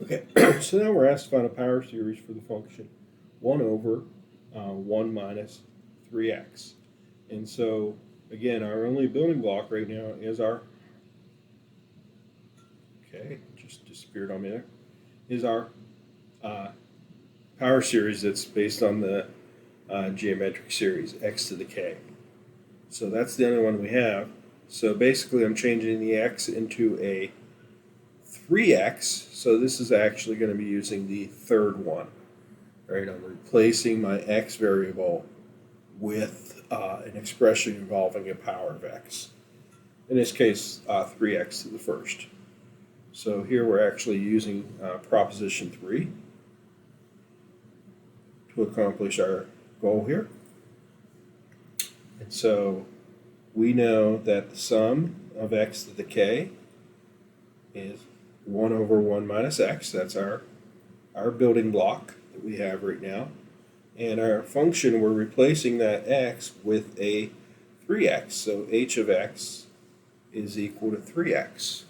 Okay, so now we're asked to find a power series for the function 1 over 1 minus 3x. And so, again, our only building block right now is okay, just disappeared on me there, is our uh, power series that's based on the geometric series, x to the k. So that's the only one we have. So basically I'm changing the x into a 3x, so this is actually going to be using the third one. Right, I'm replacing my x variable with an expression involving a power of x. In this case, 3x to the first. So here we're actually using proposition 3 to accomplish our goal here. And so we know that the sum of x to the k is 1 over 1 minus x. That's our building block that we have right now. And our function, we're replacing that x with a 3x. So h of x is equal to 3x.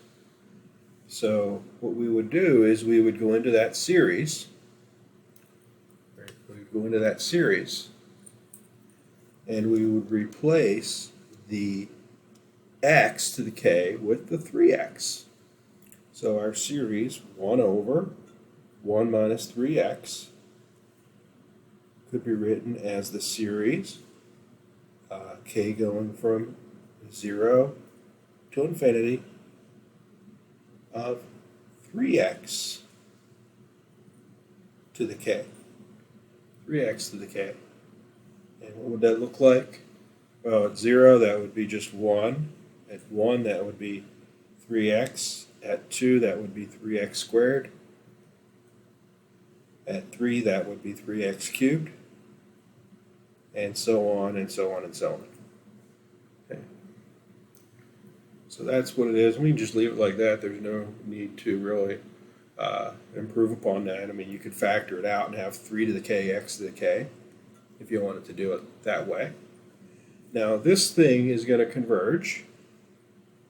So what we would do is we would go into that series. Right? We would go into that series and we would replace the x to the k with the 3x. So our series 1 over 1 minus 3x could be written as the series k going from 0 to infinity of 3x to the k. 3x to the k. And what would that look like? Well, at 0, that would be just 1. At 1, that would be 3x. At 2, that would be 3x squared. At 3, that would be 3x cubed. And so on and so on and so on. Okay. So that's what it is. We can just leave it like that. There's no need to really improve upon that. I mean, you could factor it out and have 3 to the k, x to the k, if you wanted to do it that way. Now, this thing is going to converge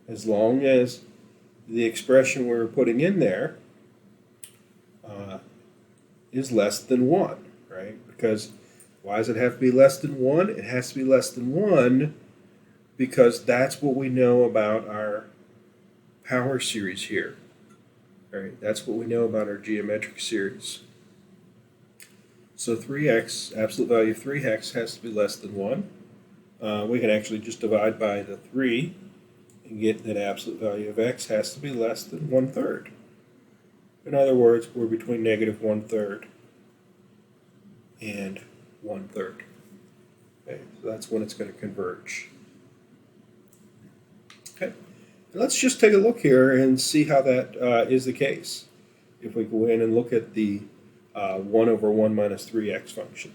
as long as the expression we're putting in there is less than 1, right? Because why does it have to be less than 1? It has to be less than 1 because that's what we know about our power series here. Right? That's what we know about our geometric series. So 3x, absolute value of 3x has to be less than 1. We can actually just divide by the 3 and get that absolute value of x has to be less than 1/3. In other words, we're between negative 1/3 and 1/3. Okay, so that's when it's going to converge. Okay, let's just take a look here and see how that is the case. If we go in and look at the 1 over 1 minus 3x function.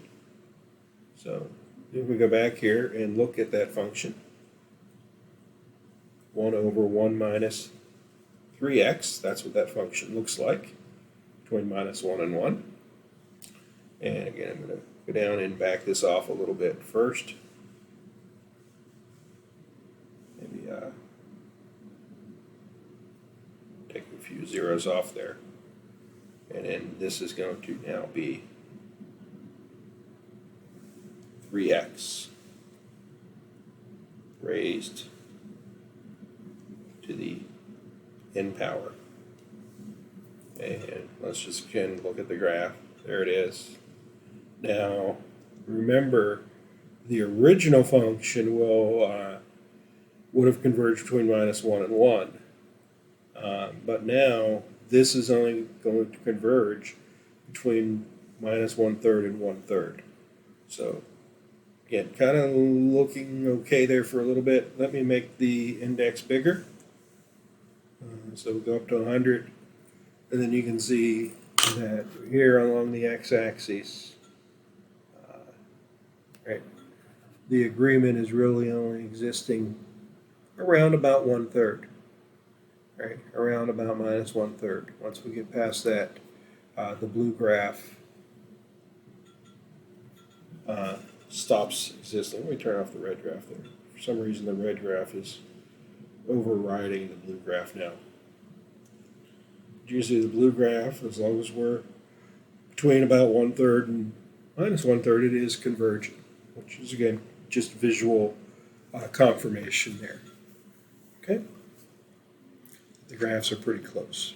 So if we go back here and look at that function, 1 over 1 minus 3x, that's what that function looks like, between minus 1 and 1. And again, I'm going to go down and back this off a little bit first. Maybe take a few zeros off there. And then this is going to now be 3x raised to the n power. And let's just again look at the graph. There it is. Now, remember, the original function would have converged between minus 1 and 1. But now, this is only going to converge between minus 1/3 and 1/3. So, again, kind of looking okay there for a little bit. Let me make the index bigger. So we'll go up to 100. And then you can see that here along the x-axis, right, the agreement is really only existing around about 1/3, right, around about minus 1/3. Once we get past that, the blue graph stops existing. Let me turn off the red graph there. For some reason, the red graph is overriding the blue graph now. usually the blue graph, as long as we're between about 1/3 and minus 1/3, it is convergent, which is again just visual confirmation there. Okay? The graphs are pretty close.